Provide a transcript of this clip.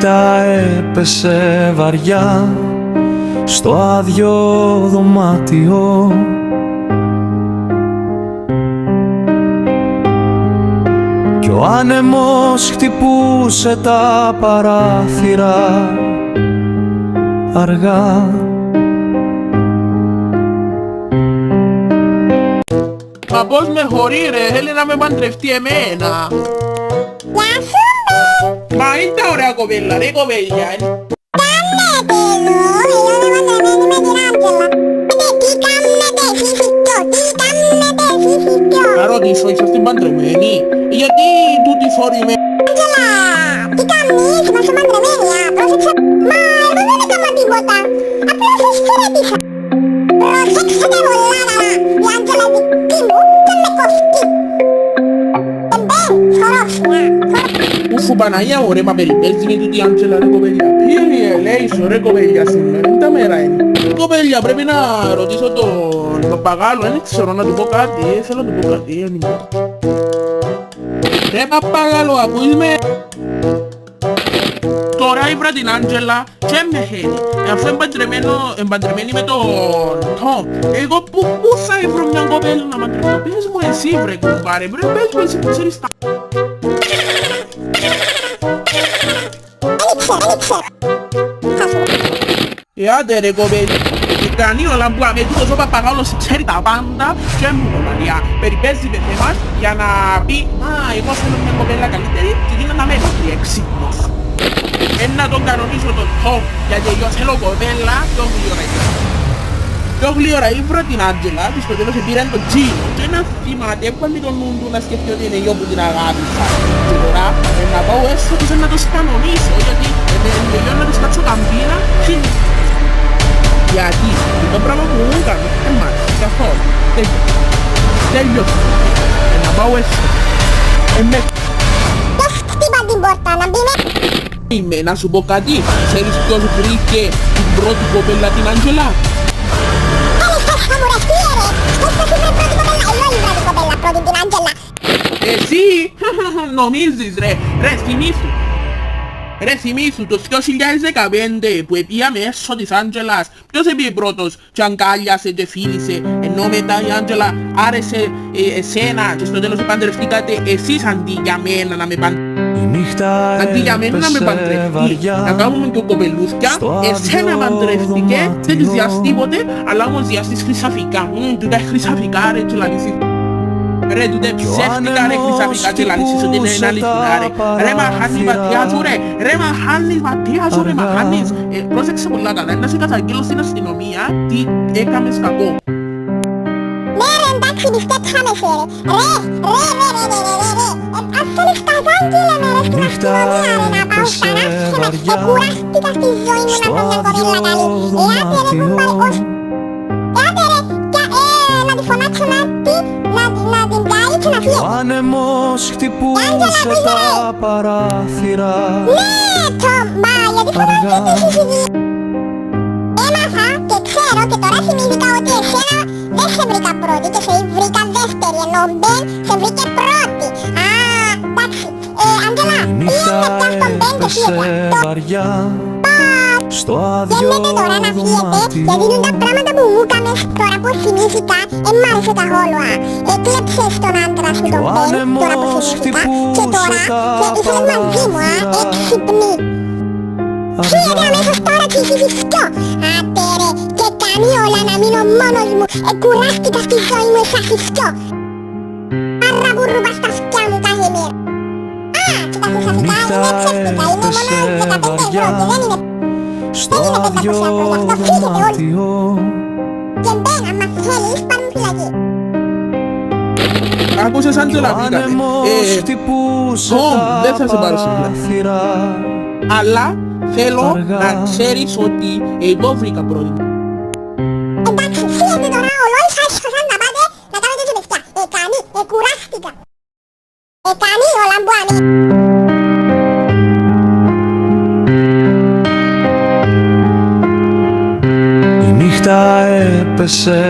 νύχτα έπεσε βαριά στο άδειο δωμάτιο. Κι ο άνεμος χτυπούσε τα παράθυρα αργά. Μα πώς με χωρεί ρε, θέλει να με παντρευτεί εμένα. Γεια σου με! Μα είναι τα ωραία κοπέλα ρε κοπέλια. Κάνετε εδώ, είμαι παντρεμένη με την Άντζελα. Τι κάνετε εσείς οι δυο, τι κάνετε εσείς οι δυο. Να ρωτήσω, είσαστε παντρεμένοι? Γιατί τούτη φορή με... Άντζελα, τι κάνεις, είμαστε παντρεμένοι, πρόσεξε. Μα εγώ δεν έκανα τίποτα, απλώς σας χαιρέτησα. Προσέξτε πολλά καλά, η Άντζελα δική μου και με κοστί. Ουφου Παναγιά μου ρε, μα περιπέλτει με τούτη Άντζελα ρε κοπέλια. Πήγε λέει σου ρε κοπέλια σήμερα, είναι τα μέρα είναι. Κοπέλια πρέπει να ρωτήσω τον Παπαγάλο, δεν ξέρω να του πω κάτι, θέλω να του πω κάτι, ρε Παπαγάλο, ακούεις με? Τώρα ήβρα την Άντζελα και με χέρι, αφού εμπαντρεμένη με τον Τόμ. Εγώ πού θα έβρω μια κοπέλα να μαντρευτώ? Πες μου εσύ βρε κουμπάρε, πες μου εσύ που ξέρεις τα... Άντε ρε κοπέλα, κάνει όλα που αμέτωχος ο Παπαγάλος ξέρει τα πάντα και μου κομμανιά περιπέζει με θέμας για να πει «Α, εγώ θέλω μια κοπέλα καλύτερη και γίνω να με έφτει εξύπνος». Να τον κανονίσω τον Τόμ γιατί εγώ θέλω κοπέλα πιο γλύωρα ήβρα. Πιο γλύωρα ήβρα την Άντζελα και στο τέλος επήραν τον Τζίνο και να θυμάται έβγαλε τον νου του να σκεφτεί ότι είναι εγώ που την αγάπησα. Και τώρα να πάω έσω και να τους κανονίσω γιατί εγώ να τους κάτσω καμπίνα και... Γιατί το πράγμα που μου έκανε, μάτια, καθόλου, τέλειωσε, να πάω έσω, Ποιος χτύπα την πόρτα, να μπει με? Είμαι, να σου πω κάτι, ξέρεις ποιος βρήκε την πρώτη κοπέλα την Άντζελα? Έλες θα μου ρε φίλε ρε, ποιος θα βρει πρώτη κοπέλα, εγώ ήμουν την κοπέλα πρώτη την Άντζελα. Εσύ, νομίζεις ρε θυμήσου. Ρε θυμήσου το 2015 που επία μέσω της Άντζελας, ποιος επίε πρώτος και αγκάλιασε και φίλησε, ενώ μετά η Άντζελα άρεσε εσένα και στο τέλος παντρευτήκατε εσείς αντί για μένα να με παντρευτεί. Αντί για μένα να με παντρευτεί, να κάνουμε και κοπελούθια, εσένα παντρευτήκε, δεν της διάς τίποτε, αλλά όμως διάς της χρυσαφικά. Τούτα χρυσαφικά ρε και λαλήσεις. Ρε τούτε ψεύτικα ρε χρυσαφικά και λαλήσεις ότι είναι ένα αληθινά ρε. Ρε μαχάνεις ματιά σου ρε, ρε μαχάνεις ματιά σου ρε μαχάνεις. Πρόσεξε πολλά καλά, να σε καταγγείλω στην αστυνομία τι έκαμες κακό. Ναι ρε εντάξει μπισκέψαμε σε ρε, ας θέλεις τα δάγκυλα με ρε στην αστυνομία ρε να πάω στα ναύσια μας. Εκουράστηκα στη ζωή μου να πω μια κοπέλα καλή. Άντε ρε κουμπάρικος, άντε ρε να τη φωνάξω να την πιάει και να φύγει. Ο άνεμος χτυπούσε τα παράθυρα. Ναι Τόμ, μα γιατί φωνάζετε εσείς οι δύο? Έμαθα και ξέρω και τώρα θυμήθηκα ότι εσένα δεν σε βρήκα πρώτη και σε βρήκα δεύτερη, ενώ ο Μπεν σε βρήκε πρώτη. Α, εντάξει, Άντζελα, πήγαινε πια στον Μπεν και φύγε βαριά στο άδειο Γέμνετε τώρα να φύγετε, γιατί είναι τα πράγματα που μου έκαμες τώρα που θυμήθηκα, μ' άρεσε καθόλου. Έκλεψες τον άντρα σου τον Μπεν, τώρα που θυμήθηκα, και τώρα ήθελες μαζί μου, έξυπνη. Φύγετε αμέσως τώρα και εσείς οι δυο. Άντε ρε, και κάνει όλα να μείνω μόνος μου, κουράστηκα στη ζωή μου εσάς οι δυο. Άρα που ρούπα στα σκιά μου κάθε μέρα. Α, και τα χρυσαφικά είναι ψεύτικα, είναι μόνο 15 ευρώ και δεν είναι... στο άδειο δωμάτιο. Και μπαίνα, άμα θέλεις, πάρουν φυλακή. Άκουσες Άντζελα πήγατε. Τόμ, δεν θα σε πάρω στην φυλακή. Αλλά θέλω να ξέρεις ότι εγώ βρήκα πρώτη. Εντάξει, φύγετε τώρα, ολόι σας χασάν να πάτε να κάνετε και παιδιά. Κάνει, κουράστηκα. Κάνει όλα που ανήκει. Η νύχτα έπεσε